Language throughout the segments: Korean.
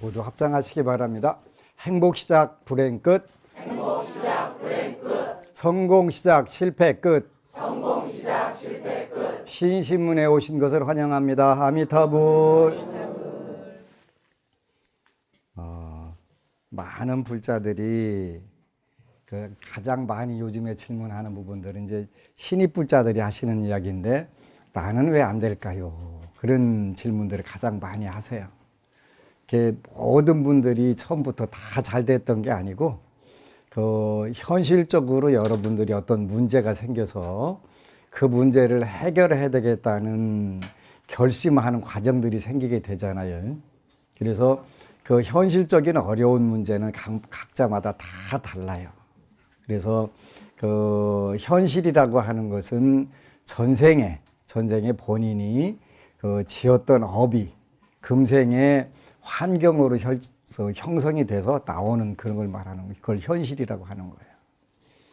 모두 합장하시기 바랍니다. 행복 시작, 불행 끝. 행복 시작, 불행 끝. 성공 시작, 실패 끝. 성공 시작, 실패 끝. 신신문에 오신 것을 환영합니다. 아미타불. 많은 불자들이 가장 많이 요즘에 질문하는 부분들은 이제 신입 불자들이 하시는 이야기인데, 나는 왜 안 될까요? 그런 질문들을 가장 많이 하세요. 모든 분들이 처음부터 다 잘 됐던 게 아니고, 현실적으로 여러분들이 어떤 문제가 생겨서 그 문제를 해결해야 되겠다는 결심하는 과정들이 생기게 되잖아요. 그래서 그 현실적인 어려운 문제는 각자마다 다 달라요. 그래서 그 현실이라고 하는 것은 전생에 본인이 지었던 업이 금생의 환경으로 형성이 돼서 나오는 그런 걸 말하는 거예요. 그걸 현실이라고 하는 거예요.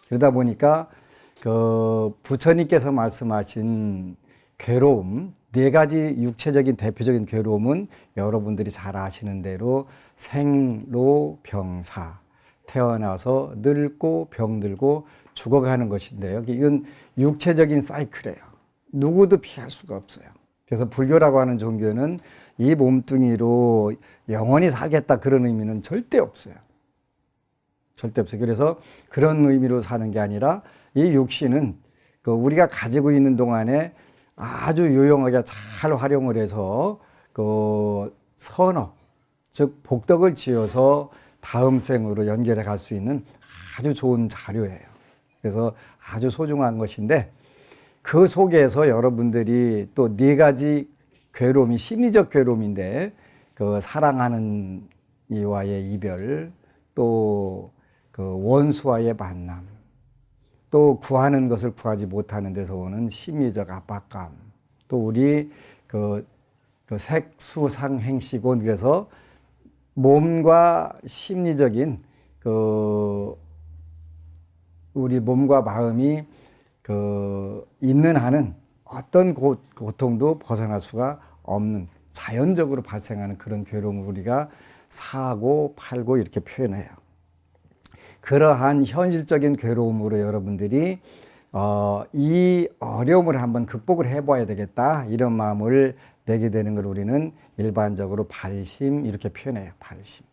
그러다 보니까 부처님께서 말씀하신 괴로움, 네 가지 육체적인 대표적인 괴로움은 여러분들이 잘 아시는 대로 생로병사, 태어나서 늙고 병들고 죽어가는 것인데요. 이건 육체적인 사이클이에요. 누구도 피할 수가 없어요. 그래서 불교라고 하는 종교는 이 몸뚱이로 영원히 살겠다 그런 의미는 절대 없어요. 절대 없어요. 그래서 그런 의미로 사는 게 아니라 이 육신은 우리가 가지고 있는 동안에 아주 유용하게 잘 활용을 해서 선업, 즉 복덕을 지어서 다음 생으로 연결해 갈 수 있는 아주 좋은 자료예요. 그래서 아주 소중한 것인데, 그 속에서 여러분들이 또 네 가지 괴로움이 심리적 괴로움인데, 사랑하는 이와의 이별, 또 원수와의 만남, 또 구하는 것을 구하지 못하는 데서 오는 심리적 압박감, 또 우리 색수상행시곤, 그래서 몸과 심리적인 우리 몸과 마음이 있는 한은 어떤 고통도 벗어날 수가 없는 자연적으로 발생하는 그런 괴로움을 우리가 사고 팔고 이렇게 표현해요. 그러한 현실적인 괴로움으로 여러분들이 이 어려움을 한번 극복을 해봐야 되겠다, 이런 마음을 내게 되는 걸 우리는 일반적으로 발심 이렇게 표현해요. 발심.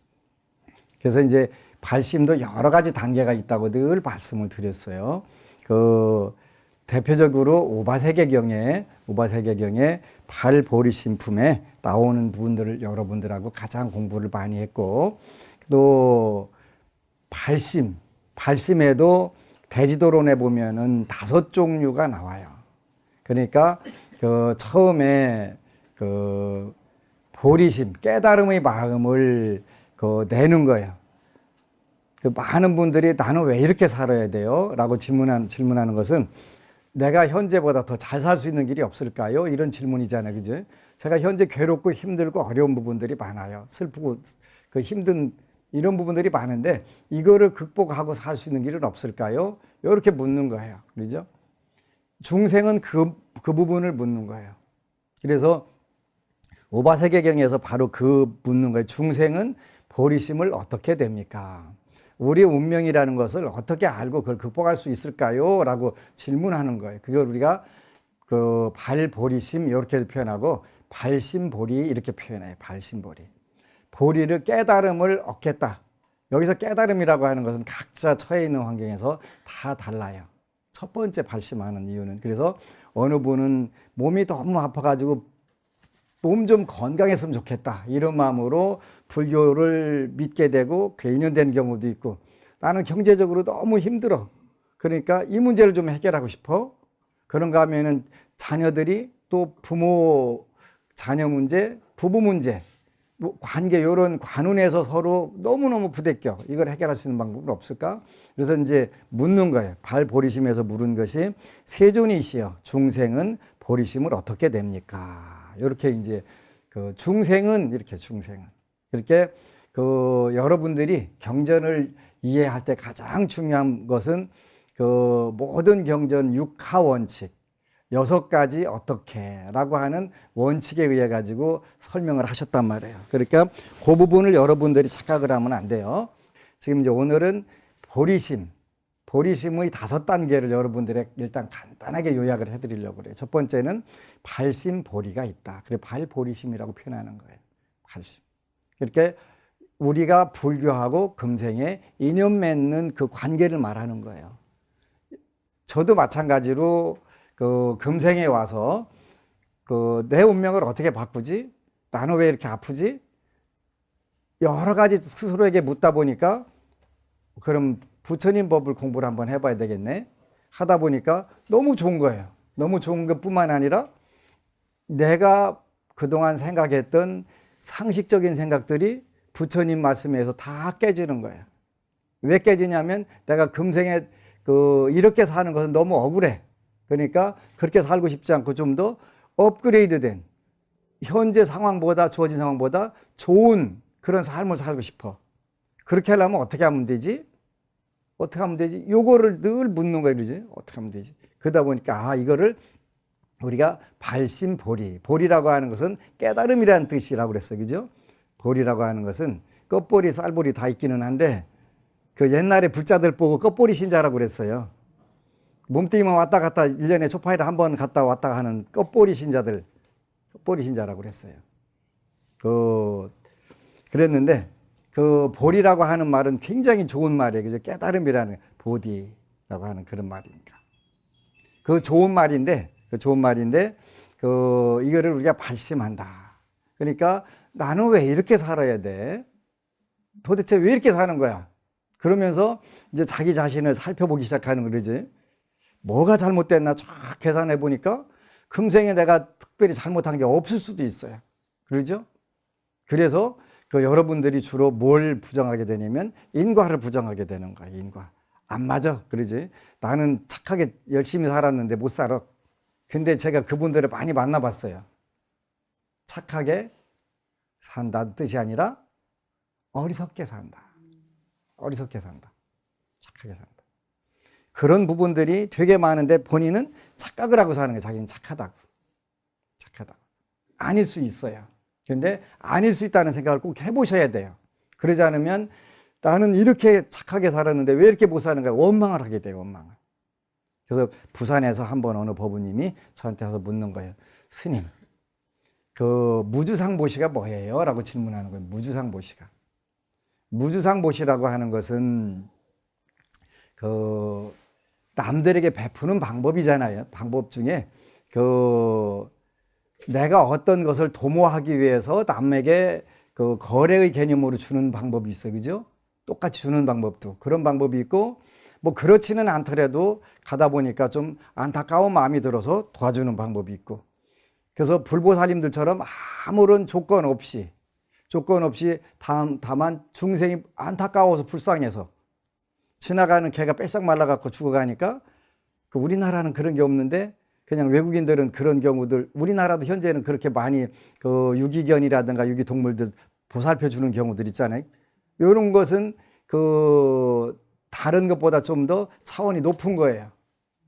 그래서 이제 발심도 여러 가지 단계가 있다고 늘 말씀을 드렸어요. 대표적으로 우바세계경에 발보리심품에 나오는 부분들을 여러분들하고 가장 공부를 많이 했고, 또 발심에도 대지도론에 보면은 5종류가 나와요. 그러니까 처음에 보리심, 깨달음의 마음을 내는 거예요. 많은 분들이 나는 왜 이렇게 살아야 돼요? 라고 질문하는 것은, 내가 현재보다 더 잘 살 수 있는 길이 없을까요? 이런 질문이잖아요. 그죠? 제가 현재 괴롭고 힘들고 어려운 부분들이 많아요. 슬프고 힘든 이런 부분들이 많은데, 이거를 극복하고 살 수 있는 길은 없을까요? 이렇게 묻는 거예요. 그렇죠? 중생은 그 부분을 묻는 거예요. 그래서 우바세계경에서 바로 묻는 거예요. 중생은 보리심을 어떻게 됩니까? 우리 운명이라는 것을 어떻게 알고 그걸 극복할 수 있을까요? 라고 질문하는 거예요. 그걸 우리가 발보리심 이렇게 표현하고, 발심보리 이렇게 표현해요. 발심보리. 보리를, 깨달음을 얻겠다. 여기서 깨달음이라고 하는 것은 각자 처해 있는 환경에서 다 달라요. 첫 번째 발심하는 이유는, 그래서 어느 분은 몸이 너무 아파가지고 몸 좀 건강했으면 좋겠다, 이런 마음으로 불교를 믿게 되고 개인연된 경우도 있고, 나는 경제적으로 너무 힘들어, 그러니까 이 문제를 좀 해결하고 싶어. 그런가 하면은 자녀들이 또 부모 자녀 문제, 부부 문제, 관계, 이런 관운에서 서로 너무너무 부대껴. 이걸 해결할 수 있는 방법은 없을까? 그래서 이제 묻는 거예요. 발보리심에서 물은 것이, 세존이시여 중생은 보리심을 어떻게 됩니까? 이렇게 이제 중생은 이렇게 여러분들이 경전을 이해할 때 가장 중요한 것은 모든 경전 육하 원칙, 6가지 어떻게 라고 하는 원칙에 의해 가지고 설명을 하셨단 말이에요. 그러니까 그 부분을 여러분들이 착각을 하면 안 돼요. 지금 이제 오늘은 보리심의 5단계를 여러분들에게 일단 간단하게 요약을 해드리려고 그래요. 첫 번째는 발심보리가 있다. 그래 발보리심이라고 표현하는 거예요. 발심. 이렇게 우리가 불교하고 금생에 인연 맺는 그 관계를 말하는 거예요. 저도 마찬가지로 그 금생에 와서 그 내 운명을 어떻게 바꾸지? 나는 왜 이렇게 아프지? 여러 가지 스스로에게 묻다 보니까 그럼 부처님 법을 공부를 한번 해봐야 되겠네. 하다 보니까 너무 좋은 거예요. 너무 좋은 것뿐만 아니라 내가 그동안 생각했던 상식적인 생각들이 부처님 말씀에서 다 깨지는 거예요. 왜 깨지냐면 내가 금생에 이렇게 사는 것은 너무 억울해. 그러니까 그렇게 살고 싶지 않고 좀 더 업그레이드된 현재 상황보다 주어진 상황보다 좋은 그런 삶을 살고 싶어. 그렇게 하려면 어떻게 하면 되지? 어떻게 하면 되지? 요거를 늘 묻는 거예요. 그러지? 어떻게 하면 되지? 그러다 보니까 이거를 우리가 발심보리. 보리라고 하는 것은 깨달음이라는 뜻이라고 그랬어요. 그죠? 보리라고 하는 것은 껍보리, 쌀보리 다 있기는 한데 그 옛날에 불자들 보고 껍보리 신자라고 그랬어요. 몸뚱이만 왔다 갔다 1년에 초파일을 한 번 갔다 왔다 하는 껍보리 신자들, 껍보리 신자라고 그랬어요. 그랬는데 그 보리라고 하는 말은 굉장히 좋은 말이에요. 그죠? 깨달음이라는 보디라고 하는 그런 말이니까. 그 좋은 말인데 이거를 우리가 발심한다. 그러니까 나는 왜 이렇게 살아야 돼? 도대체 왜 이렇게 사는 거야? 그러면서 이제 자기 자신을 살펴보기 시작하는 거지. 뭐가 잘못됐나 쫙 계산해 보니까 금생에 내가 특별히 잘못한 게 없을 수도 있어요. 그러죠? 그래서 여러분들이 주로 뭘 부정하게 되냐면 인과를 부정하게 되는 거예요. 인과. 안 맞아. 그러지? 나는 착하게 열심히 살았는데 못 살아. 근데 제가 그분들을 많이 만나봤어요. 착하게 산다는 뜻이 아니라 어리석게 산다. 어리석게 산다. 착하게 산다. 그런 부분들이 되게 많은데 본인은 착각을 하고 사는 거예요. 자기는 착하다고. 착하다고. 아닐 수 있어요. 그런데 아닐 수 있다는 생각을 꼭 해보셔야 돼요. 그러지 않으면 나는 이렇게 착하게 살았는데 왜 이렇게 못 사는가 원망을 하게 돼요. 원망을. 그래서 부산에서 한번 어느 법부님이 저한테 와서 묻는 거예요. 스님, 무주상보시가 뭐예요? 라고 질문하는 거예요. 무주상보시가. 무주상보시라고 하는 것은 남들에게 베푸는 방법이잖아요. 방법 중에 내가 어떤 것을 도모하기 위해서 남에게 거래의 개념으로 주는 방법이 있어요. 그죠? 똑같이 주는 방법도 그런 방법이 있고 뭐 그렇지는 않더라도 가다 보니까 좀 안타까운 마음이 들어서 도와주는 방법이 있고 그래서 불보살님들처럼 아무런 조건 없이 다만 중생이 안타까워서 불쌍해서 지나가는 개가 뺏싹 말라갖고 죽어가니까 우리나라는 그런 게 없는데 그냥 외국인들은 그런 경우들 우리나라도 현재는 그렇게 많이 유기견이라든가 유기동물들 보살펴 주는 경우들 있잖아요. 이런 것은 다른 것보다 좀 더 차원이 높은 거예요.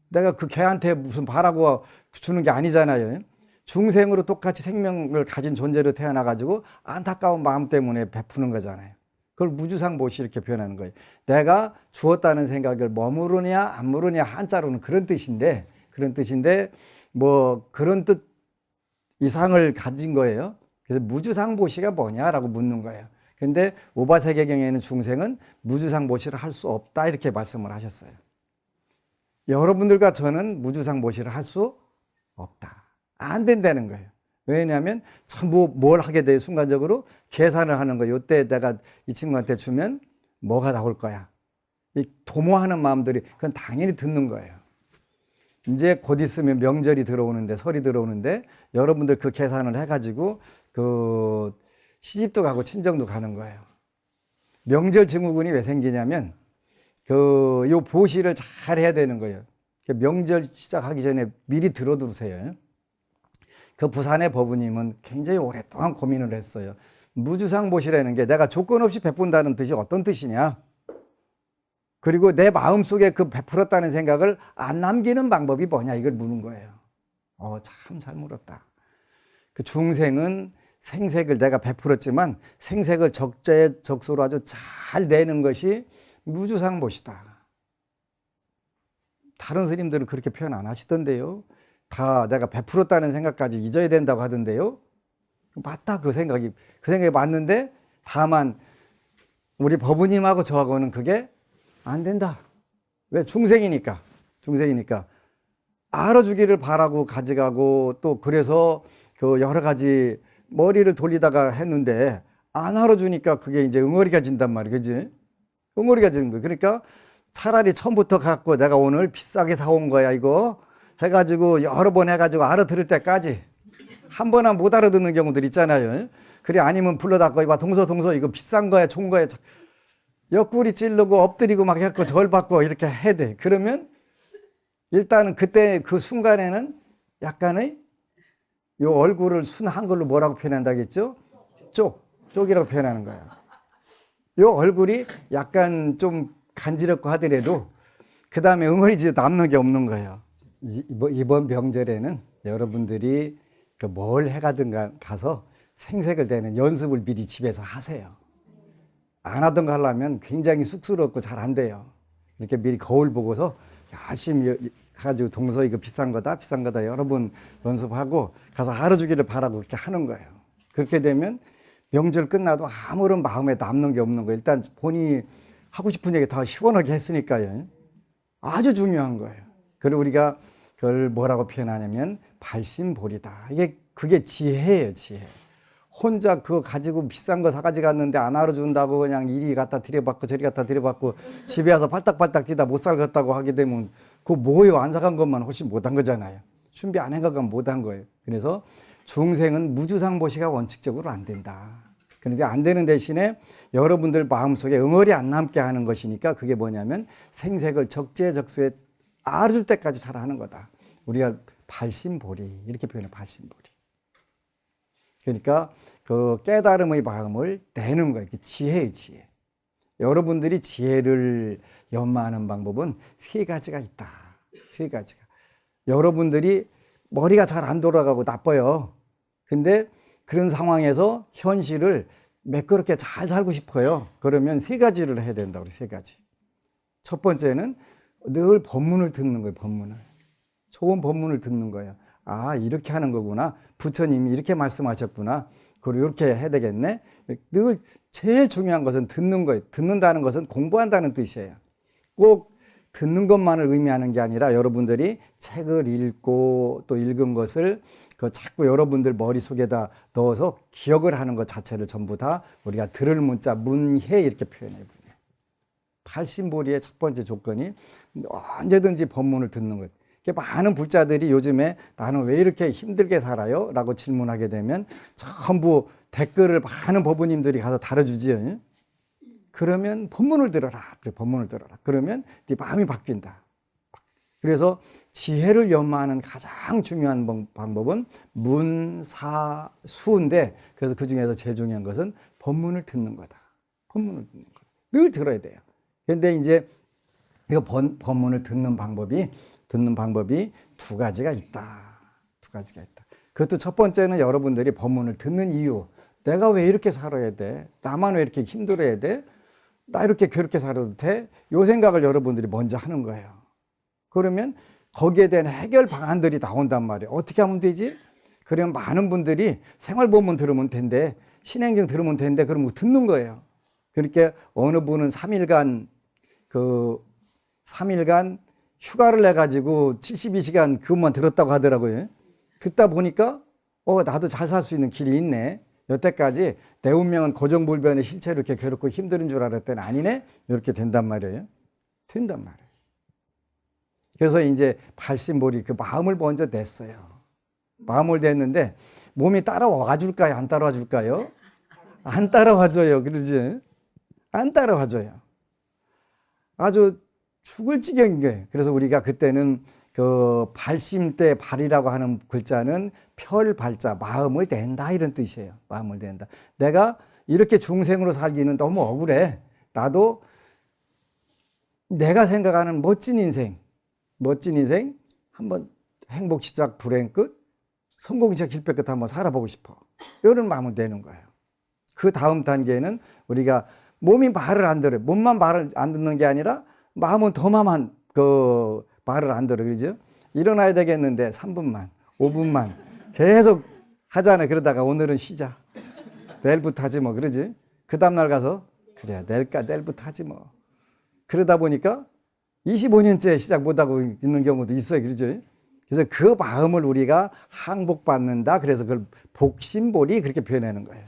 내가 그 개한테 무슨 바라고 주는 게 아니잖아요. 중생으로 똑같이 생명을 가진 존재로 태어나가지고 안타까운 마음 때문에 베푸는 거잖아요. 그걸 무주상보시 이렇게 표현하는 거예요. 내가 주었다는 생각을 머무르냐 안 머무르냐 한자로는 그런 뜻인데 뭐 그런 뜻 이상을 가진 거예요. 그래서 무주상보시가 뭐냐라고 묻는 거예요. 근데 오바세계경에는 중생은 무주상보시를 할 수 없다 이렇게 말씀을 하셨어요. 여러분들과 저는 무주상보시를 할 수 없다. 안 된다는 거예요. 왜냐하면 전부 뭘 하게 돼요. 순간적으로 계산을 하는 거예요. 이때 내가 이 친구한테 주면 뭐가 나올 거야. 이 도모하는 마음들이 그건 당연히 듣는 거예요. 이제 곧 있으면 명절이 들어오는데 설이 들어오는데 여러분들 그 계산을 해가지고 시집도 가고 친정도 가는 거예요. 명절 증후군이 왜 생기냐면 요 보시를 잘 해야 되는 거예요. 명절 시작하기 전에 미리 들어두세요. 그 부산의 법부님은 굉장히 오랫동안 고민을 했어요. 무주상보시라는 게 내가 조건 없이 베푼다는 뜻이 어떤 뜻이냐? 그리고 내 마음속에 베풀었다는 생각을 안 남기는 방법이 뭐냐? 이걸 묻는 거예요. 참 잘 물었다. 그 중생은 생색을 내가 베풀었지만 생색을 적재적소로 아주 잘 내는 것이 무주상보시다. 다른 스님들은 그렇게 표현 안 하시던데요. 다 내가 베풀었다는 생각까지 잊어야 된다고 하던데요. 맞다, 그 생각이 맞는데, 다만 우리 법부님하고 저하고는 그게 안 된다. 왜? 중생이니까 알아주기를 바라고 가져가고, 또 그래서 그 여러 가지 머리를 돌리다가 했는데 안 알아주니까 그게 이제 응어리가 진단 말이야, 그지? 응어리가 지는 거야. 그러니까 차라리 처음부터 갖고 내가 오늘 비싸게 사온 거야 이거 해가지고 여러 번 해가지고 알아들을 때까지, 한 번은 못 알아듣는 경우들 있잖아요. 그래, 아니면 불러다가 이봐, 동서 이거 비싼 거야 좋은 거야, 옆구리 찌르고 엎드리고 막 해갖고 절 받고 이렇게 해야 돼. 그러면 일단은 그때 그 순간에는 약간의 요 얼굴을 순 한글로 뭐라고 표현한다겠죠? 쪽이라고 표현하는 거야. 요 얼굴이 약간 좀 간지럽고 하더라도 그 다음에 응어리지 남는 게 없는 거예요. 이번 명절에는 여러분들이 뭘 해가든 가서 생색을 내는 연습을 미리 집에서 하세요. 안 하던 거 하려면 굉장히 쑥스럽고 잘 안 돼요. 이렇게 미리 거울 보고서 열심히 해가지고 동서 이거 비싼 거다 여러 번 연습하고 가서 알아주기를 바라고 그렇게 하는 거예요. 그렇게 되면 명절 끝나도 아무런 마음에 남는 게 없는 거예요. 일단 본인이 하고 싶은 얘기 다 시원하게 했으니까요. 아주 중요한 거예요. 그리고 우리가 그걸 뭐라고 표현하냐면 발심보리다. 그게 지혜예요, 지혜. 혼자 그거 가지고 비싼 거 사가지고 갔는데 안 알아준다고 그냥 이리 갖다 들여받고 저리 갖다 들여받고 집에 와서 팔딱팔딱 뛰다 못 살겠다고 하게 되면 그거 뭐예요? 안 사간 것만 훨씬 못한 거잖아요. 준비 안 해간 건 못한 거예요. 그래서 중생은 무주상보시가 원칙적으로 안 된다. 그런데 안 되는 대신에 여러분들 마음속에 응어리 안 남게 하는 것이니까 그게 뭐냐면 생색을 적재적소에 알아줄 때까지 잘 하는 거다. 우리가 발심보리 이렇게 표현해, 발심보리. 그러니까 그 깨달음의 마음을 내는 거예요. 지혜의 지혜. 여러분들이 지혜를 연마하는 방법은 세 가지가 있다. 세 가지가. 여러분들이 머리가 잘 안 돌아가고 나빠요. 근데 그런 상황에서 현실을 매끄럽게 잘 살고 싶어요. 그러면 세 가지를 해야 된다고 그래요. 세 가지. 첫 번째는 늘 법문을 듣는 거예요. 법문을. 좋은 법문을 듣는 거예요. 아, 이렇게 하는 거구나. 부처님이 이렇게 말씀하셨구나. 그리고 이렇게 해야 되겠네. 늘 제일 중요한 것은 듣는 거예요. 듣는다는 것은 공부한다는 뜻이에요. 꼭 듣는 것만을 의미하는 게 아니라 여러분들이 책을 읽고 또 읽은 것을 자꾸 여러분들 머릿속에다 넣어서 기억을 하는 것 자체를 전부 다 우리가 들을 문자 문해 이렇게 표현해요. 발심보리의 첫 번째 조건이 언제든지 법문을 듣는 것. 많은 불자들이 요즘에 나는 왜 이렇게 힘들게 살아요? 라고 질문하게 되면 전부 댓글을 많은 법부님들이 가서 달아주지요. 그러면 법문을 들어라. 그래, 법문을 들어라. 그러면 네 마음이 바뀐다. 그래서 지혜를 연마하는 가장 중요한 방법은 문사수인데, 그래서 그 중에서 제일 중요한 것은 법문을 듣는 거다. 법문을 듣는 거다. 늘 들어야 돼요. 그런데 이제 이 법문을 듣는 방법이 두 가지가 있다. 두 가지가 있다. 그것도 첫 번째는 여러분들이 법문을 듣는 이유. 내가 왜 이렇게 살아야 돼? 나만 왜 이렇게 힘들어야 돼? 나 이렇게 그렇게 살아도 돼? 이 생각을 여러분들이 먼저 하는 거예요. 그러면 거기에 대한 해결 방안들이 나온단 말이에요. 어떻게 하면 되지? 그러면 많은 분들이 생활법문 들으면 된대. 신행정 들으면 된대. 그러면 듣는 거예요. 그러니까 어느 분은 3일간 휴가를 내가지고 72시간 그것만 들었다고 하더라고요. 듣다 보니까 나도 잘 살 수 있는 길이 있네. 여태까지 내 운명은 고정불변의 실체로 이렇게 괴롭고 힘든 줄 알았더니 아니네. 이렇게 된단 말이에요. 된단 말이에요. 그래서 이제 발심보리 그 마음을 먼저 냈어요. 마음을 냈는데 몸이 따라와 줄까요? 안 따라와 줄까요? 안 따라와 줘요. 그러지? 안 따라와 줘요. 아주 죽을 지경인 거예요. 그래서 우리가 그때는 그 발심 때 발이라고 하는 글자는 펼 발자, 마음을 낸다 이런 뜻이에요. 마음을 낸다. 내가 이렇게 중생으로 살기는 너무 억울해. 나도 내가 생각하는 멋진 인생 한번 행복 시작 불행 끝, 성공 시작 실패 끝 한번 살아보고 싶어. 이런 마음을 내는 거예요. 그 다음 단계는 우리가 몸이 말을 안 들어요. 몸만 말을 안 듣는 게 아니라 마음은 더만 그 말을 안 들어. 그러죠? 일어나야 되겠는데 3분만, 5분만 계속 하잖아요. 그러다가 오늘은 쉬자. 내일부터 하지 뭐. 그러지? 그 다음날 가서 그래 내일부터 하지 뭐. 그러다 보니까 25년째 시작 못하고 있는 경우도 있어요. 그러죠? 그래서 그 마음을 우리가 항복받는다. 그래서 그걸 복심보리 그렇게 표현하는 거예요.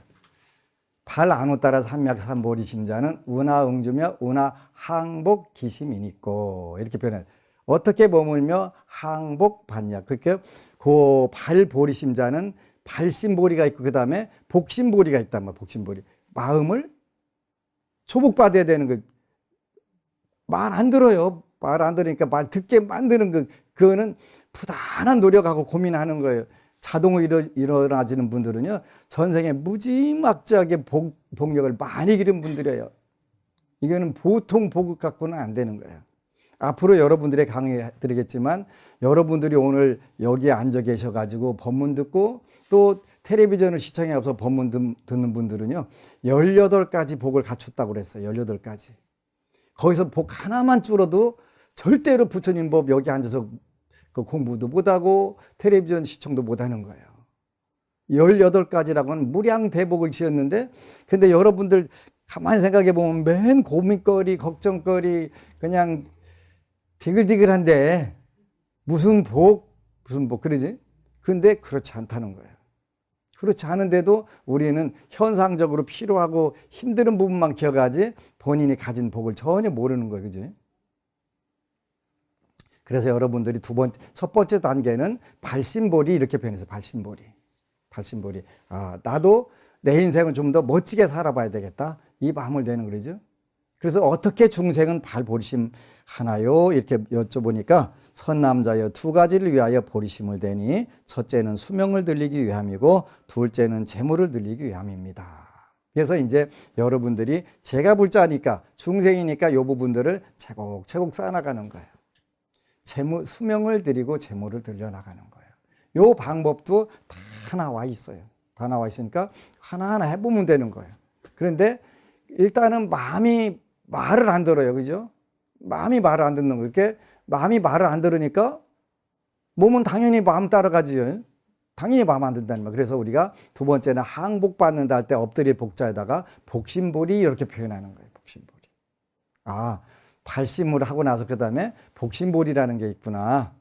발안우 따라 삼맥삼보리 심자는 운하응주며 운하항복 기심이니고 이렇게 표현해요. 어떻게 머물며 항복받냐. 그렇게 그 발보리 심자는 발심보리가 있고 그 다음에 복심보리가 있단 말이야. 복심보리. 마음을 조복받아야 되는 거. 말 안 들어요. 말 안 들으니까 말 듣게 만드는 거. 그거는 부단한 노력하고 고민하는 거예요. 자동으로 일어나지는 분들은요, 전생에 무지막지하게 복력을 많이 기른 분들이에요. 이거는 보통 복을 갖고는 안 되는 거예요. 앞으로 여러분들의 강의 드리겠지만, 여러분들이 오늘 여기에 앉아 계셔가지고 법문 듣고 또 텔레비전을 시청해 없어 법문 듣는 분들은요, 18가지 복을 갖췄다고 그랬어요. 18가지. 거기서 복 하나만 줄어도 절대로 부처님 법 여기 앉아서 그 공부도 못하고 텔레비전 시청도 못하는 거예요. 18가지라고는 무량대복을 지었는데, 근데 여러분들 가만히 생각해 보면 맨 고민거리, 걱정거리, 그냥 디글디글한데 무슨 복, 그러지? 근데 그렇지 않다는 거예요. 그렇지 않은데도 우리는 현상적으로 필요하고 힘든 부분만 기억하지 본인이 가진 복을 전혀 모르는 거예요. 그지? 그래서 여러분들이 첫 번째 단계는 발심보리 이렇게 표현해서 발심보리. 아, 나도 내 인생을 좀 더 멋지게 살아봐야 되겠다. 이 마음을 내는 거죠. 그래서 어떻게 중생은 발보리심 하나요? 이렇게 여쭤보니까 선남자여 2가지를 위하여 보리심을 대니 첫째는 수명을 늘리기 위함이고 둘째는 재물을 늘리기 위함입니다. 그래서 이제 여러분들이 제가 불자니까 중생이니까 이 부분들을 차곡차곡 쌓아나가는 거예요. 수명을 드리고 재물을 들려나가는 거예요. 이 방법도 다 나와 있어요. 다 나와 있으니까 하나하나 해보면 되는 거예요. 그런데 일단은 마음이 말을 안 들어요. 그죠? 마음이 말을 안 듣는 거예요. 이렇게 마음이 말을 안 들으니까 몸은 당연히 마음 따라가지요. 당연히 마음 안 든다는 말. 그래서 우리가 두 번째는 항복받는다 할 때 엎드릴 복자에다가 복심보리 이렇게 표현하는 거예요. 복심보리. 아, 발심을 하고 나서 그 다음에 복심보리라는 게 있구나.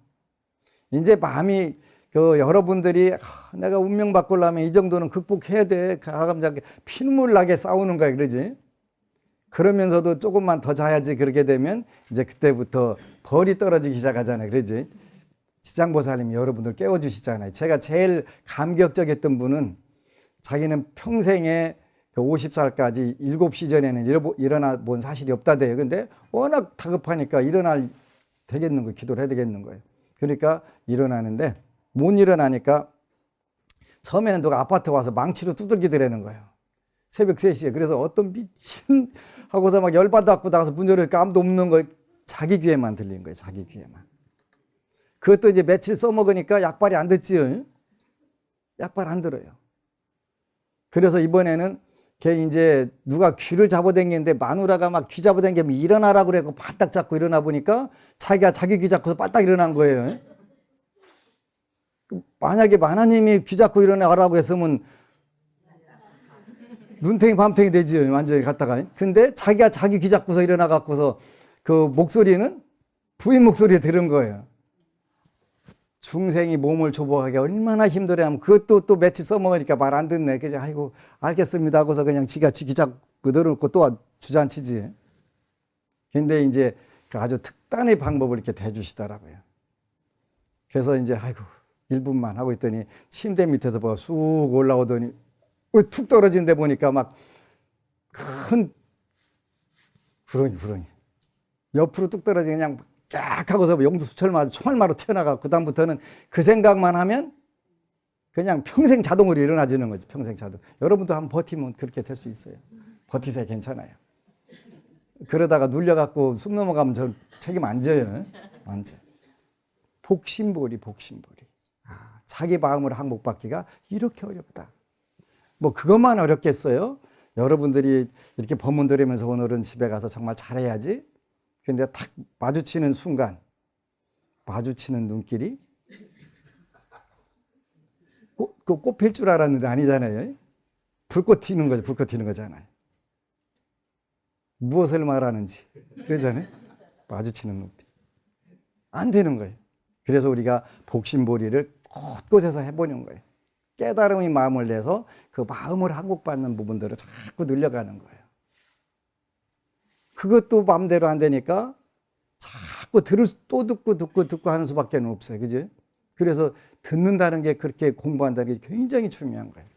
이제 마음이 여러분들이 내가 운명 바꾸려면 이 정도는 극복해야 돼. 가감자게 피눈물 나게 싸우는 거야. 그러지? 그러면서도 조금만 더 자야지. 그렇게 되면 이제 그때부터 벌이 떨어지기 시작하잖아요. 그러지? 지장보살님이 여러분들 깨워주시잖아요. 제가 제일 감격적이었던 분은 자기는 평생에 50살까지 7시 전에는 일어나 본 사실이 없다대요. 근데 워낙 다급하니까 일어날 되겠는 거예요. 기도를 해야 되겠는 거예요. 그러니까 일어나는데 못 일어나니까 처음에는 누가 아파트 와서 망치로 두들기더라는 거예요. 새벽 3시에. 그래서 어떤 미친 하고서 막 열받아갖고 나가서 문 열으니까 아무도 없는 거예요. 자기 귀에만 들리는 거예요. 자기 귀에만. 그것도 이제 며칠 써먹으니까 약발이 안 듣지요. 약발 안 들어요. 그래서 이번에는 걔 이제 누가 귀를 잡아당기는데 마누라가 막 귀 잡아당기면 일어나라고 그래고 바짝 잡고 일어나 보니까 자기가 자기 귀 잡고서 바짝 일어난 거예요. 만약에 하나님이 귀 잡고 일어나라고 했으면 눈탱이 밤탱이 되지 완전히 갔다가. 근데 자기가 자기 귀 잡고서 일어나 갖고서 그 목소리는 부인 목소리에 들은 거예요. 중생이 몸을 조복하기 얼마나 힘들어하면 그것도 또 며칠 써먹으니까 말 안 듣네. 그냥 아이고 알겠습니다 하고서 그냥 지가 귀 잡고 늘어놓고 또 주저앉히지. 근데 이제 아주 특단의 방법을 이렇게 대주시더라고요. 그래서 이제 아이고 1분만 하고 있더니 침대 밑에서 쑥 올라오더니 툭 떨어진 데 보니까 막 큰 구렁이 옆으로 뚝 떨어지고 그냥 깍 하고서 용두 수철 맞아 총알마로 튀어나가고 그다음부터는 그 생각만 하면 그냥 평생 자동으로 일어나지는 거지. 평생 자동. 여러분도 한번 버티면 그렇게 될 수 있어요. 버티세요. 괜찮아요. 그러다가 눌려갖고 숨 넘어가면 저 책임 안 져요. 안 져. 복심보리, 복심보리. 자기 마음을 항복받기가 이렇게 어렵다. 뭐 그것만 어렵겠어요? 여러분들이 이렇게 법문 들으면서 오늘은 집에 가서 정말 잘해야지. 근데 탁 마주치는 순간, 마주치는 눈길이 꽃 필 줄 알았는데 아니잖아요. 불꽃 튀는 거죠. 불꽃 튀는 거잖아요. 무엇을 말하는지 그러잖아요. 마주치는 눈빛. 안 되는 거예요. 그래서 우리가 복심보리를 곳곳에서 해보는 거예요. 깨달음의 마음을 내서 그 마음을 항복받는 부분들을 자꾸 늘려가는 거예요. 그것도 마음대로 안 되니까 자꾸 또 듣고 하는 수밖에 없어요. 그죠? 그래서 듣는다는 게 그렇게 공부한다는 게 굉장히 중요한 거예요.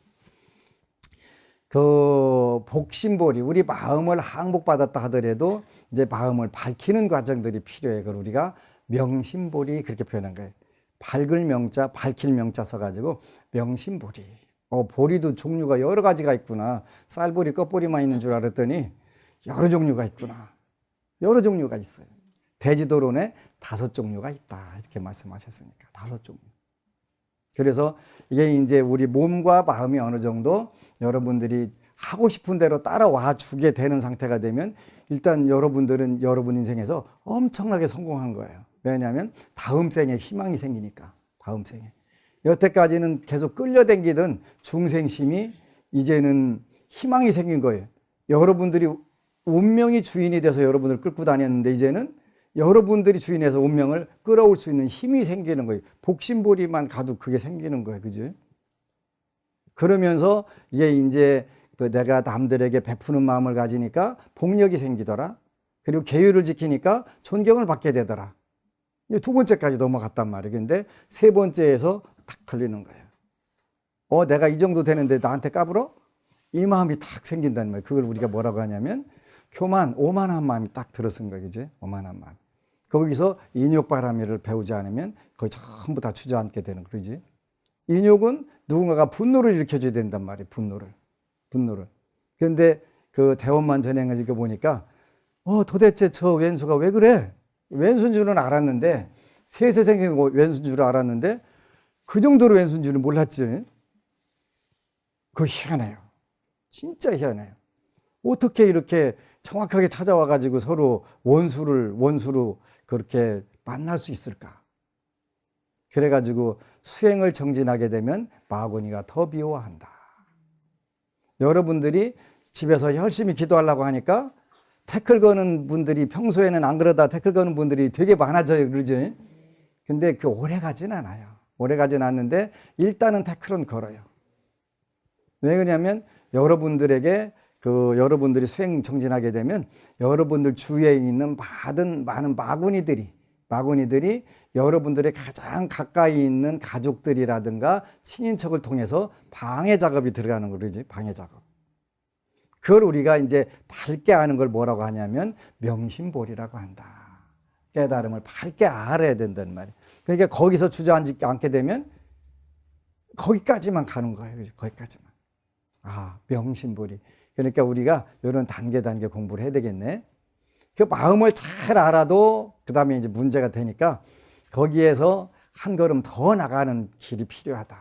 그 복심보리, 우리 마음을 항복받았다 하더라도 이제 마음을 밝히는 과정들이 필요해요. 그걸 우리가 명심보리 그렇게 표현한 거예요. 밝을 명자, 밝힐 명자 써가지고 명심보리. 보리도 종류가 여러 가지가 있구나. 쌀보리, 껍보리만 있는 줄 알았더니 여러 종류가 있구나. 여러 종류가 있어요. 대지도론에 5종류가 있다. 이렇게 말씀하셨으니까 5종류. 그래서 이게 이제 우리 몸과 마음이 어느 정도 여러분들이 하고 싶은 대로 따라와 주게 되는 상태가 되면 일단 여러분들은 여러분 인생에서 엄청나게 성공한 거예요. 왜냐하면 다음 생에 희망이 생기니까. 다음 생에. 여태까지는 계속 끌려다니던 중생심이 이제는 희망이 생긴 거예요. 여러분들이 운명이 주인이 돼서 여러분을 끌고 다녔는데 이제는 여러분들이 주인에서 운명을 끌어올 수 있는 힘이 생기는 거예요. 복심보리만 가도 그게 생기는 거예요. 그죠? 그러면서 이게 이제 내가 남들에게 베푸는 마음을 가지니까 복력이 생기더라. 그리고 계율을 지키니까 존경을 받게 되더라. 2번째까지 넘어갔단 말이에요. 근데 3번째에서 탁 걸리는 거예요. 내가 이 정도 되는데 나한테 까불어? 이 마음이 탁 생긴다는 말이에요. 그걸 우리가 뭐라고 하냐면 교만, 오만한 마음이 딱 들어선 거예요. 그죠? 오만한 마음. 거기서 인욕바라미를 배우지 않으면 거의 전부 다 주저앉게 되는 거지. 인욕은 누군가가 분노를 일으켜줘야 된단 말이에요. 분노를. 그런데 그 대원만 전행을 읽어보니까 도대체 저 왼수가 왜 그래? 왼수인 줄은 알았는데 셋에 생긴 왼수인 줄 알았는데 그 정도로 왼수인 줄은 몰랐지. 그거 희한해요. 진짜 희한해요. 어떻게 이렇게 정확하게 찾아와가지고 서로 원수로 그렇게 만날 수 있을까? 그래가지고 수행을 정진하게 되면 마구니가 더 미워한다. 여러분들이 집에서 열심히 기도하려고 하니까 태클 거는 분들이 평소에는 안 그러다 태클 거는 분들이 되게 많아져요. 그러죠? 근데 그 오래 가진 않아요. 오래 가진 않는데 일단은 태클은 걸어요. 왜 그러냐면 여러분들에게 여러분들이 수행 정진하게 되면 여러분들 주위에 있는 많은 마구니들이 여러분들의 가장 가까이 있는 가족들이라든가 친인척을 통해서 방해 작업이 들어가는 거지. 방해 작업. 그걸 우리가 이제 밝게 아는 걸 뭐라고 하냐면 명심보리라고 한다. 깨달음을 밝게 알아야 된다는 말이에요. 그러니까 거기서 주저앉지 않게 되면 거기까지만 가는 거예요. 그죠? 거기까지만. 명심보리. 그러니까 우리가 이런 단계 공부를 해야 되겠네. 그 마음을 잘 알아도 그 다음에 이제 문제가 되니까 거기에서 한 걸음 더 나가는 길이 필요하다.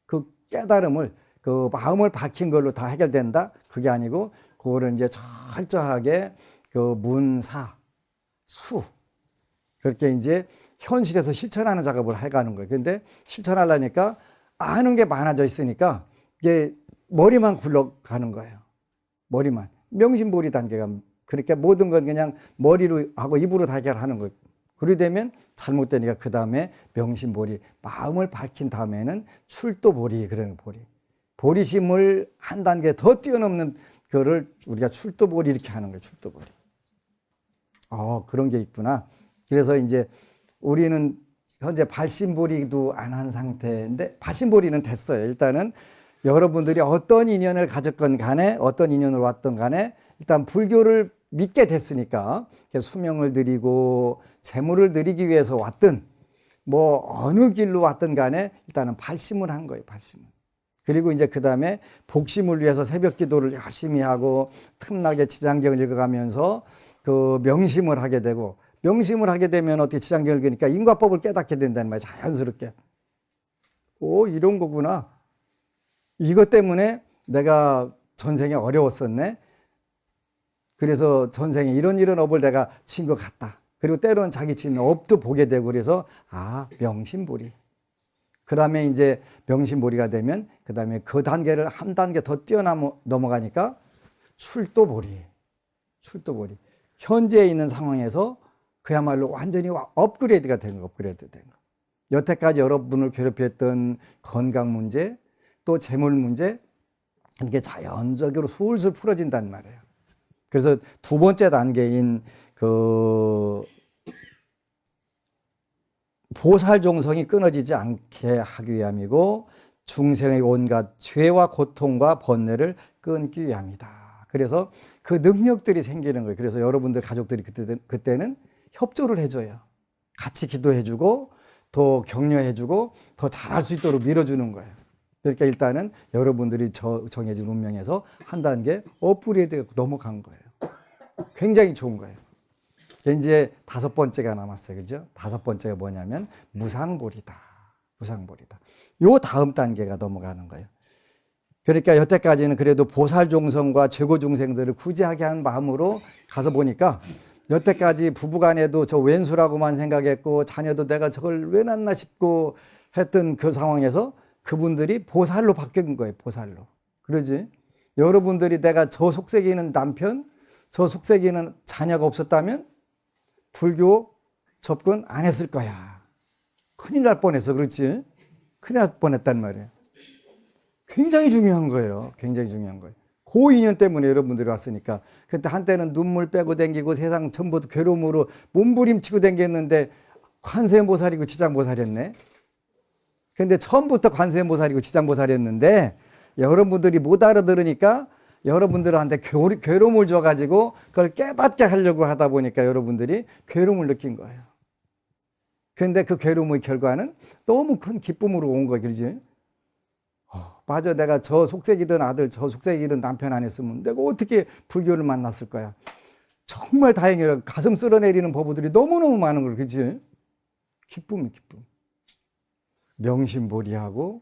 그 깨달음을 그 마음을 밝힌 걸로 다 해결된다? 그게 아니고 그거를 이제 철저하게 그 문사, 수 그렇게 이제 현실에서 실천하는 작업을 해가는 거예요. 근데 실천하려니까 아는 게 많아져 있으니까 이게 머리만 굴러가는 거예요. 머리만. 명심보리 단계가 그러니까 모든 건 그냥 머리로 하고 입으로 다 해결하는 거예요. 그러게 되면 잘못되니까 그 다음에 명심보리, 마음을 밝힌 다음에는 출도보리, 그러는 보리. 보리심을 한 단계 더 뛰어넘는 거를 우리가 출도보리 이렇게 하는 거예요. 출도보리. 그런 게 있구나. 그래서 이제 우리는 현재 발심보리도 안 한 상태인데 발심보리는 됐어요. 일단은 여러분들이 어떤 인연을 가졌건 간에 어떤 인연을 왔던 간에 일단 불교를 믿게 됐으니까 수명을 드리고 재물을 드리기 위해서 왔든 뭐 어느 길로 왔든 간에 일단은 발심을 한 거예요. 발심을. 그리고 이제 그 다음에 복심을 위해서 새벽 기도를 열심히 하고 틈나게 지장경을 읽어가면서 그 명심을 하게 되고 명심을 하게 되면 어떻게 지장경을 그니까 인과법을 깨닫게 된다는 말이야. 자연스럽게. 오, 이런 거구나. 이것 때문에 내가 전생에 어려웠었네. 그래서 전생에 이런 업을 내가 친 것 같다. 그리고 때로는 자기 친 업도 보게 되고 그래서 명심보리. 그 다음에 이제 명심보리가 되면 그 다음에 그 단계를 한 단계 더 넘어가니까 출도보리. 출도보리. 현재에 있는 상황에서 그야말로 완전히 업그레이드가 된 거, 업그레이드 된 거. 여태까지 여러분을 괴롭혔던 건강 문제, 또 재물 문제, 이게 자연적으로 술술 풀어진단 말이에요. 그래서 두 번째 단계인 그 보살종성이 끊어지지 않게 하기 위함이고 중생의 온갖 죄와 고통과 번뇌를 끊기 위함이다. 그래서 그 능력들이 생기는 거예요. 그래서 여러분들 가족들이 그때는 협조를 해줘요. 같이 기도해주고 더 격려해주고 더 잘할 수 있도록 밀어주는 거예요. 그러니까 일단은 여러분들이 정해진 운명에서 한 단계 업그레이드 넘어간 거예요. 굉장히 좋은 거예요. 이제 다섯 번째가 남았어요. 그죠? 다섯 번째가 뭐냐면 무상보리다. 무상보리다. 요 다음 단계가 넘어가는 거예요. 그러니까 여태까지는 그래도 보살종성과 최고중생들을 구제하게 한 마음으로 가서 보니까 여태까지 부부간에도 저 왼수라고만 생각했고 자녀도 내가 저걸 왜 낳나 싶고 했던 그 상황에서 그분들이 보살로 바뀐 거예요. 보살로. 그러지? 여러분들이 내가 저 속색이는 남편, 저 속색이는 자녀가 없었다면 불교 접근 안 했을 거야. 큰일 날 뻔했어. 그렇지? 큰일 날 뻔했단 말이에요. 굉장히 중요한 거예요. 굉장히 중요한 거예요. 그 인연 때문에 여러분들이 왔으니까. 그때 한때는 눈물 빼고 댕기고 세상 전부 괴로움으로 몸부림치고 댕겼는데 관세음보살이고 지장보살이었네. 근데 처음부터 관세음보살이고 지장보살이었는데 여러분들이 못 알아들으니까 여러분들한테 괴로움을 줘가지고 그걸 깨닫게 하려고 하다 보니까 여러분들이 괴로움을 느낀 거예요. 근데 그 괴로움의 결과는 너무 큰 기쁨으로 온 거예요. 그러지? 맞아. 내가 저 속색이든 아들, 저 속색이든 남편 안 했으면 내가 어떻게 불교를 만났을 거야. 정말 다행이라 가슴 쓸어내리는 법우들이 너무너무 많은 걸, 그치? 기쁨이 기쁨. 명심보리하고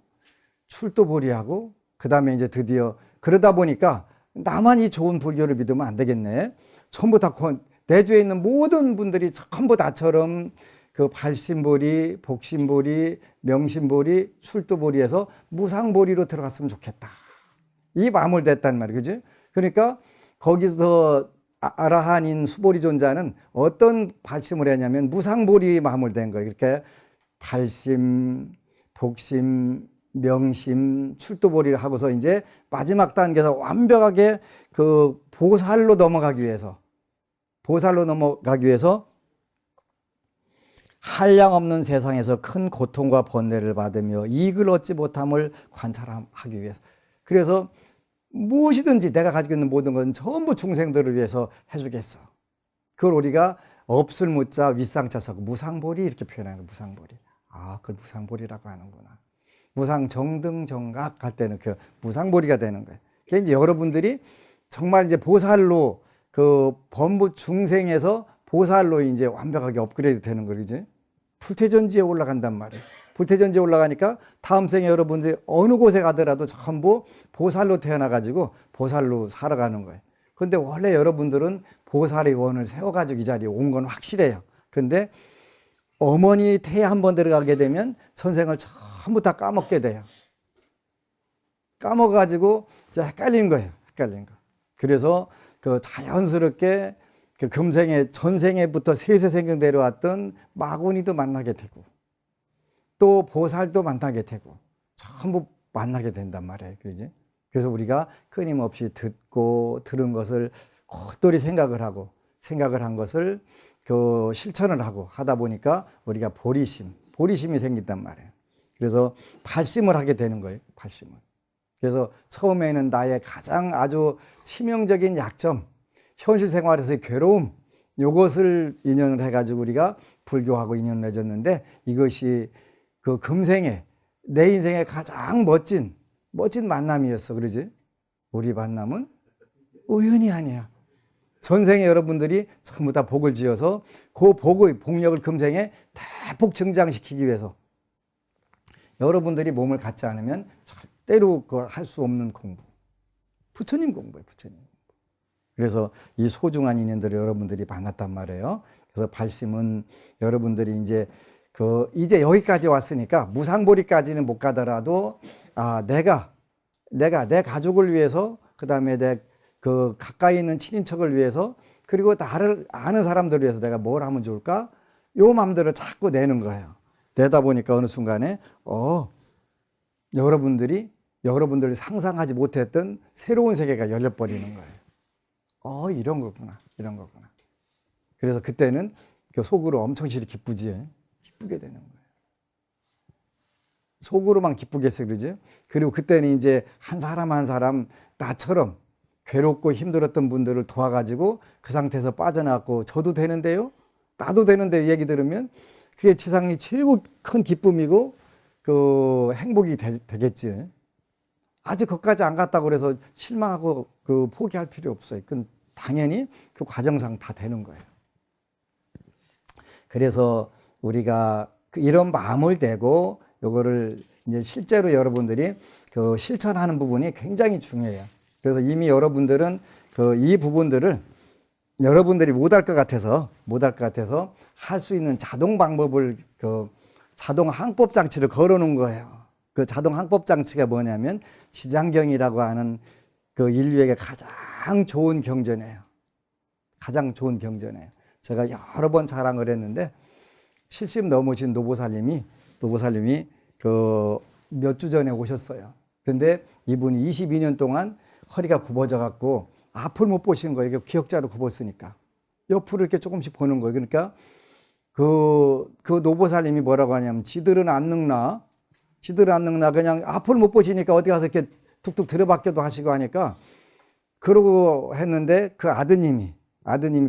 출도보리하고 그 다음에 이제 드디어 그러다 보니까 나만 이 좋은 불교를 믿으면 안 되겠네. 전부 다 내주에 있는 모든 분들이 전부 다처럼 그 발심보리, 복심보리, 명심보리, 출도보리에서 무상보리로 들어갔으면 좋겠다. 이 마음을 냈단 말이에요. 그지? 그러니까 거기서 아라한인 수보리 존자는 어떤 발심을 했냐면 무상보리 마음을 낸 거예요. 이렇게 발심, 복심, 명심, 출도보리를 하고서 이제 마지막 단계에서 완벽하게 그 보살로 넘어가기 위해서 한량없는 세상에서 큰 고통과 번뇌를 받으며 이익을 얻지 못함을 관찰하기 위해서. 그래서 무엇이든지 내가 가지고 있는 모든 건 전부 중생들을 위해서 해주겠어. 그걸 우리가 없을 무자 윗상자서 무상보리 이렇게 표현하는 거예요. 무상보리. 그걸 무상보리라고 하는구나. 무상정등정각 할 때는 그 무상보리가 되는 거예요. 그게 이제 여러분들이 정말 이제 보살로 그 범부 중생에서 보살로 이제 완벽하게 업그레이드 되는 거지. 불태전지에 올라간단 말이에요. 불태전지에 올라가니까 다음 생에 여러분들이 어느 곳에 가더라도 전부 보살로 태어나가지고 보살로 살아가는 거예요. 근데 원래 여러분들은 보살의 원을 세워가지고 이 자리에 온 건 확실해요. 근데 어머니 태에 한번 들어가게 되면 전생을 전부 다 까먹게 돼요. 까먹어가지고 이제 헷갈린 거예요. 헷갈린 거. 그래서 그 자연스럽게 그 금생에 전생에부터 세세생경 내려왔던 마구니도 만나게 되고 또 보살도 만나게 되고 전부 만나게 된단 말이에요. 그러지? 그래서 우리가 끊임없이 듣고 들은 것을 헛돌이 생각을 한 것을 그 실천을 하고 하다 보니까 우리가 보리심이 생긴단 말이에요. 그래서 발심을 하게 되는 거예요. 발심을. 그래서 처음에는 나의 가장 아주 치명적인 약점, 현실 생활에서의 괴로움, 이것을 인연을 해가지고 우리가 불교하고 인연 맺었는데 이것이 그 금생에 내 인생의 가장 멋진 만남이었어. 그러지? 우리 만남은 우연이 아니야. 전생에 여러분들이 전부 다 복을 지어서 그 복의 복력을 금생에 대폭 증장시키기 위해서 여러분들이 몸을 갖지 않으면 절대로 할 수 없는 공부. 부처님 공부예요, 부처님. 그래서 이 소중한 인연들을 여러분들이 만났단 말이에요. 그래서 발심은 여러분들이 이제 여기까지 왔으니까 무상보리까지는 못 가더라도 내가 내 가족을 위해서, 그 다음에 내 가까이 있는 친인척을 위해서, 그리고 나를 아는 사람들을 위해서 내가 뭘 하면 좋을까? 요 마음대로 자꾸 내는 거예요. 내다 보니까 어느 순간에 여러분들이 상상하지 못했던 새로운 세계가 열려버리는 거예요. 이런 거구나. 그래서 그때는 속으로 엄청 기쁘지. 기쁘게 되는 거예요. 속으로만 기쁘게 해서 그러지. 그리고 그때는 이제 한 사람 한 사람 나처럼 괴롭고 힘들었던 분들을 도와가지고 그 상태에서 빠져나왔고, 저도 되는데요, 나도 되는데 얘기 들으면 그게 지상이 최고 큰 기쁨이고 행복이 되겠지. 아직 거기까지 안 갔다고 그래서 실망하고 포기할 필요 없어요. 그건 당연히 그 과정상 다 되는 거예요. 그래서 우리가 이런 마음을 대고 요거를 이제 실제로 여러분들이 실천하는 부분이 굉장히 중요해요. 그래서 이미 여러분들은 이 부분들을 여러분들이 못할 것 같아서 할 수 있는 자동 방법을 자동 항법 장치를 걸어 놓은 거예요. 그 자동 항법 장치가 뭐냐면 지장경이라고 하는 인류에게 가장 좋은 경전이에요. 가장 좋은 경전이에요. 제가 여러 번 자랑을 했는데 70 넘으신 노보살님이 몇 주 전에 오셨어요. 근데 이분이 22년 동안 허리가 굽어져 갖고 앞을 못 보시는 거예요. 이게 기역자로 굽었으니까. 옆으로 이렇게 조금씩 보는 거예요. 그러니까 그 노보살님이 뭐라고 하냐면 지들은 안 늙나 그냥 앞을 못 보시니까 어디 가서 이렇게 툭툭 들어박혀도 하시고 하니까 그러고 했는데 그 아드님이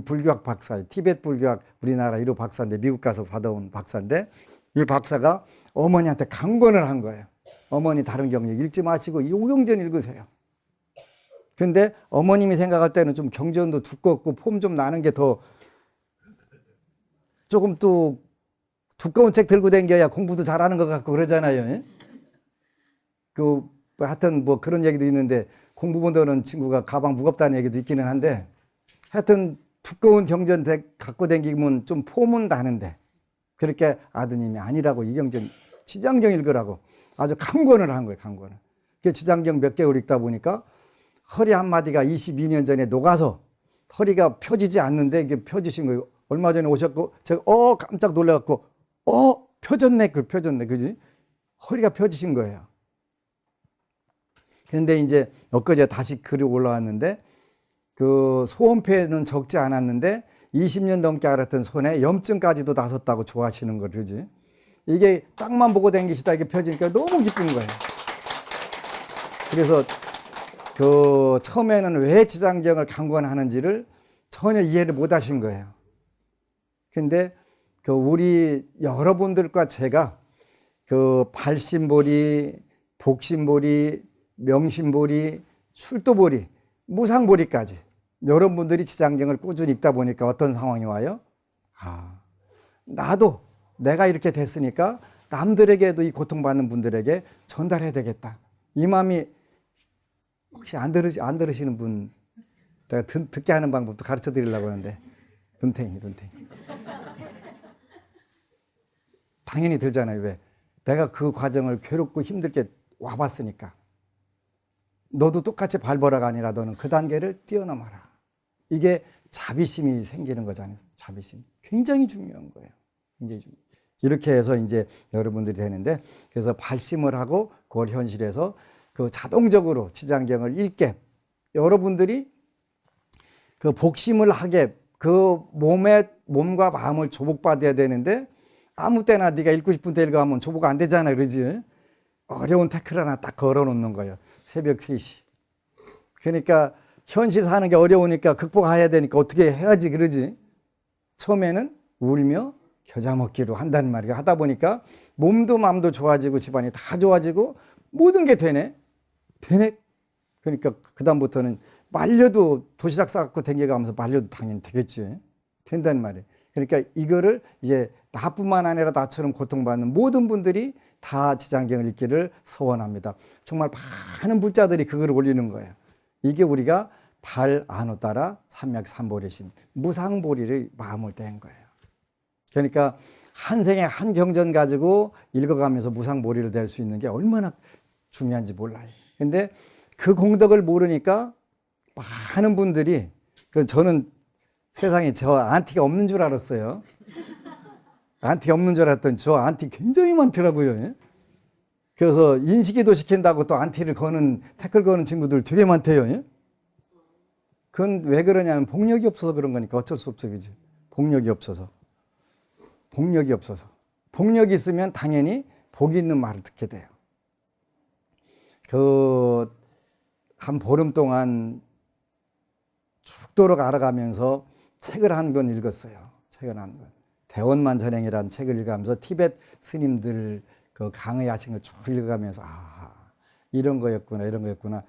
불교학 박사예요. 티베트 불교학 우리나라 1호 박사인데 미국 가서 받아온 박사인데 이 박사가 어머니한테 강권을 한 거예요. 어머니 다른 경전 읽지 마시고 이 오경전 읽으세요. 근데 어머님이 생각할 때는 좀 경전도 두껍고 폼 좀 나는 게 더 조금 또 두꺼운 책 들고 다녀야 공부도 잘하는 것 같고 그러잖아요. 하여튼 뭐 그런 얘기도 있는데 공부 못하는 친구가 가방 무겁다는 얘기도 있기는 한데 하여튼 두꺼운 경전 갖고 다니면 좀 폼은 나는데 그렇게 아드님이 아니라고 이 경전 지장경 읽으라고 아주 강권을 한 거예요. 강권을. 그 지장경 몇 개월 읽다 보니까 허리 한마디가 22년 전에 녹아서 허리가 펴지지 않는데 이게 펴지신 거예요. 얼마 전에 오셨고 제가 깜짝 놀라갖고 펴졌네. 그지? 허리가 펴지신 거예요. 그런데 이제 엊그제 다시 글이 올라왔는데 소원패는 적지 않았는데 20년 넘게 앓았던 손에 염증까지도 나섰다고 좋아하시는 거 그러지. 이게 땅만 보고 다니시다 이게 펴지니까 너무 기쁜 거예요. 그래서 처음에는 왜 지장경을 강권하는지를 전혀 이해를 못 하신 거예요. 근데 우리 여러분들과 제가 발심보리, 복심보리, 명심보리, 출도보리, 무상보리까지 여러분들이 지장경을 꾸준히 읽다 보니까 어떤 상황이 와요? 나도 내가 이렇게 됐으니까 남들에게도 이 고통받는 분들에게 전달해야 되겠다. 이 마음이 혹시 안 들으시는 분 내가 듣게 하는 방법도 가르쳐 드리려고 하는데 눈탱이 당연히 들잖아요. 왜? 내가 그 과정을 괴롭고 힘들게 와봤으니까 너도 똑같이 밟아라가 아니라 너는 그 단계를 뛰어넘어라. 이게 자비심이 생기는 거잖아요. 자비심 굉장히 중요한 거예요. 굉장히 중요해요. 이렇게 해서 이제 여러분들이 되는데 그래서 발심을 하고 그걸 현실에서 자동적으로 지장경을 읽게 여러분들이 복심을 하게 몸과 마음을 조복받아야 되는데 아무 때나 네가 읽고 싶은 때 읽어하면 조복 안 되잖아. 그러지? 어려운 태클 하나 딱 걸어놓는 거예요. 새벽 3시. 그러니까 현실 사는 게 어려우니까 극복해야 되니까 어떻게 해야지 그러지? 처음에는 울며 겨자 먹기로 한다는 말이야. 하다 보니까 몸도 마음도 좋아지고 집안이 다 좋아지고 모든 게 되네. 그러니까 그다음부터는 말려도 도시락 싸갖고 댕겨가면서 말려도 당연히 되겠지. 된다는 말이에요. 그러니까 이거를 이제 나뿐만 아니라 나처럼 고통받는 모든 분들이 다 지장경을 읽기를 서원합니다. 정말 많은 부자들이 그걸 올리는 거예요. 이게 우리가 발 안오 따라 삼맥삼보리심 무상보리를 마음을 뗀 거예요. 그러니까 한 생에 한 경전 가지고 읽어가면서 무상보리를 될 수 있는 게 얼마나 중요한지 몰라요. 근데 그 공덕을 모르니까 많은 분들이, 저는 세상에 저 안티가 없는 줄 알았어요. 안티가 없는 줄 알았더니 저 안티 굉장히 많더라고요. 그래서 인식이도 시킨다고 또 안티를 거는, 태클 거는 친구들 되게 많대요. 그건 왜 그러냐면 복력이 없어서 그런 거니까 어쩔 수 없어, 그죠? 복력이 없어서. 복력이 없어서. 복력이 있으면 당연히 복이 있는 말을 듣게 돼요. 한 보름 동안 죽도록 알아가면서 책을 한 권 읽었어요. 책을 한 권. 대원만전행이라는 책을 읽으면서 티벳 스님들 그 강의하신 걸 쭉 읽어가면서 이런 거였구나, 이런 거였구나.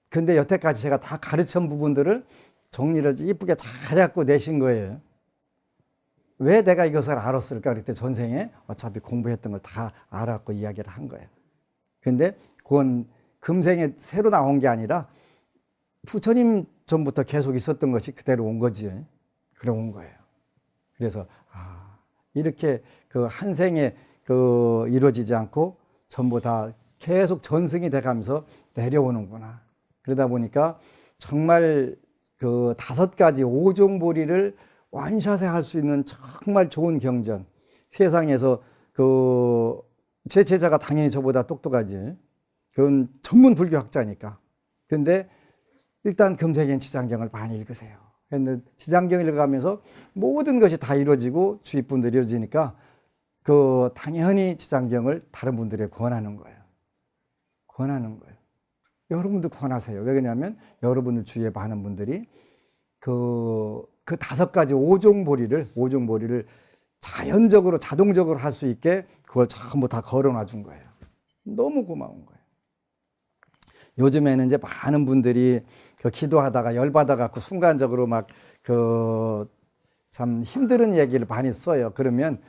근데 여태까지 제가 다 가르친 부분들을 정리를 이쁘게 잘 해갖고 내신 거예요. 왜 내가 이것을 알았을까? 그때 전생에 어차피 공부했던 걸 다 알았고 이야기를 한 거예요. 근데 그건 금생에 새로 나온 게 아니라 부처님 전부터 계속 있었던 것이 그대로 온 거지. 그래 온 거예요. 그래서 이렇게 그 한 생에 이루어지지 않고 전부 다 계속 전승이 돼가면서 내려오는구나. 그러다 보니까 정말 그 5가지 5종보리를 완샷에 할 수 있는 정말 좋은 경전. 세상에서 제 제자가 당연히 저보다 똑똑하지. 그건 전문 불교학자니까. 근데 일단 금생엔 지장경을 많이 읽으세요. 근데 지장경을 읽어가면서 모든 것이 다 이루어지고 주위 분들이 이루어지니까 당연히 지장경을 다른 분들에게 권하는 거예요. 권하는 거예요. 여러분도 권하세요. 왜 그러냐면 여러분들 주위에 많은 분들이 그 5가지 5종보리를 자연적으로 자동적으로 할 수 있게 그걸 전부 다 걸어놔 준 거예요. 너무 고마운 거예요. 요즘에는 이제 많은 분들이 기도하다가 열받아 갖고 순간적으로 참 힘든 얘기를 많이 써요. 그러면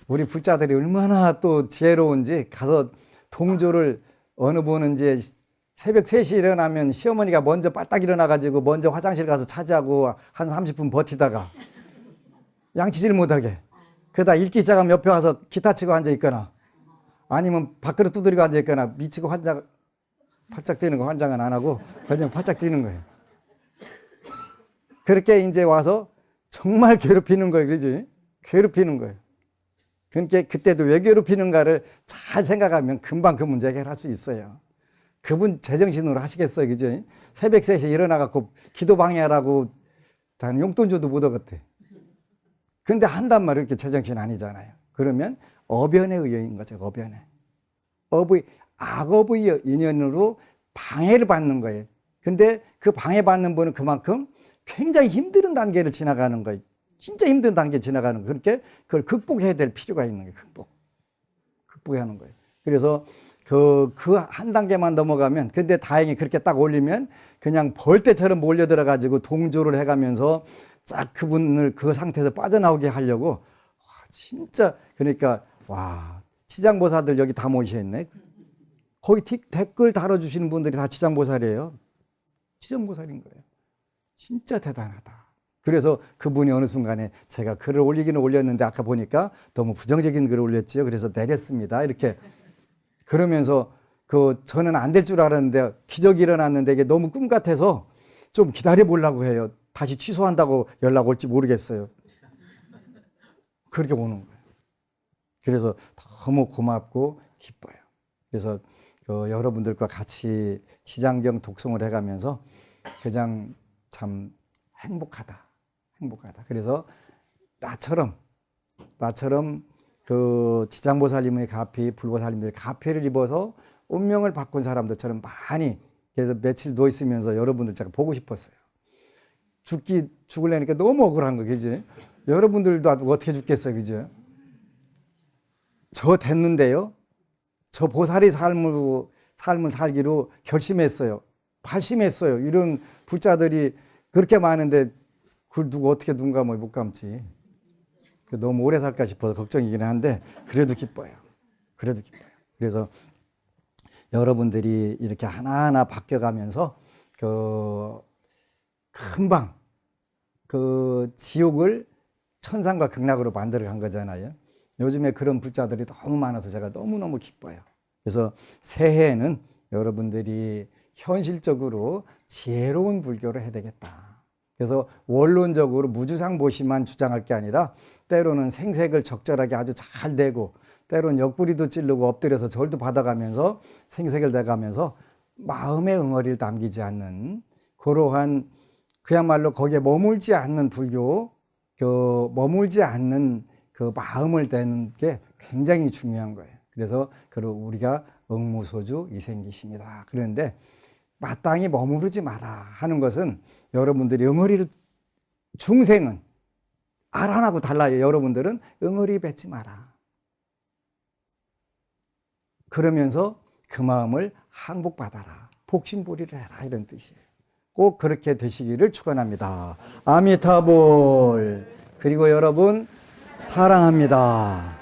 우리 불자들이 얼마나 또 지혜로운지 가서 동조를 어느 분은 이제 새벽 3시에 일어나면 시어머니가 먼저 빨딱 일어나가지고 먼저 화장실 가서 차지하고 한 30분 버티다가 양치질 못하게. 그러다 읽기 시작하면 옆에 와서 기타 치고 앉아있거나 아니면 밥그릇 두드리고 앉아있거나 미치고 팔짝 뛰는 거 환장은 안 하고 그냥 팔짝 뛰는 거예요. 그렇게 이제 와서 정말 괴롭히는 거예요. 그러지? 괴롭히는 거예요. 그러니까 그때도 왜 괴롭히는가를 잘 생각하면 금방 그 문제 해결할 수 있어요. 그분 제정신으로 하시겠어요. 그죠? 새벽 3시에 일어나갖고 기도 방해하라고 단 용돈주도 못 얻었대. 근데 한단 말이에요. 이렇게 제정신 아니잖아요. 그러면 어변에 의여인 거죠. 어변에. 악업의 인연으로 방해를 받는 거예요. 근데 그 방해받는 분은 그만큼 굉장히 힘든 단계를 지나가는 거예요. 진짜 힘든 단계 지나가는 거예요. 그렇게 그걸 극복해야 될 필요가 있는 거예요. 극복해야 하는 거예요. 그래서 그 한 단계만 넘어가면, 근데 다행히 그렇게 딱 올리면 그냥 벌떼처럼 몰려들어가지고 동조를 해가면서 쫙 그분을 그 상태에서 빠져나오게 하려고 진짜 그러니까 치장보살들 여기 다 모이셨네. 거기 댓글 달아주시는 분들이 다 치장보살이에요. 치장보살인 거예요. 진짜 대단하다. 그래서 그분이 어느 순간에 제가 글을 올리기는 올렸는데 아까 보니까 너무 부정적인 글을 올렸지요. 그래서 내렸습니다. 이렇게 그러면서 저는 안 될 줄 알았는데 기적이 일어났는데 이게 너무 꿈 같아서 좀 기다려 보려고 해요. 다시 취소한다고 연락 올지 모르겠어요. 그렇게 오는 거예요. 그래서 너무 고맙고 기뻐요. 그래서 여러분들과 같이 지장경 독송을 해가면서 그냥 참 행복하다. 그래서 나처럼 그 지장보살님의 가피, 불보살님들의 가피를 입어서 운명을 바꾼 사람들처럼 많이, 그래서 며칠 누워 있으면서 여러분들 제가 보고 싶었어요. 죽으려니까 너무 억울한 거, 그지? 여러분들도 어떻게 죽겠어요, 그죠? 저 됐는데요. 저 보살이 삶을 살기로 결심했어요. 발심했어요. 이런 불자들이 그렇게 많은데 그걸 누구 어떻게 눈 감아 못 감지. 너무 오래 살까 싶어서 걱정이긴 한데 그래도 기뻐요. 그래도 기뻐요. 그래서 여러분들이 이렇게 하나하나 바뀌어가면서 금방 지옥을 천상과 극락으로 만들어 간 거잖아요. 요즘에 그런 불자들이 너무 많아서 제가 너무너무 기뻐요. 그래서 새해에는 여러분들이 현실적으로 지혜로운 불교를 해야 되겠다. 그래서 원론적으로 무주상보시만 주장할 게 아니라 때로는 생색을 적절하게 아주 잘 내고 때로는 옆구리도 찌르고 엎드려서 절도 받아가면서 생색을 내가면서 마음의 응어리를 남기지 않는 그러한 그야말로 거기에 머물지 않는 불교, 머물지 않는 그 마음을 내는 게 굉장히 중요한 거예요. 그래서 우리가 응무소주 이생기십니다. 그런데 마땅히 머무르지 마라 하는 것은 여러분들이 응어리를 중생은 아란하고 달라요. 여러분들은 응어리 뱉지 마라. 그러면서 그 마음을 항복받아라. 복심보리를 해라. 이런 뜻이에요. 꼭 그렇게 되시기를 축원합니다. 아미타불. 그리고 여러분 사랑합니다.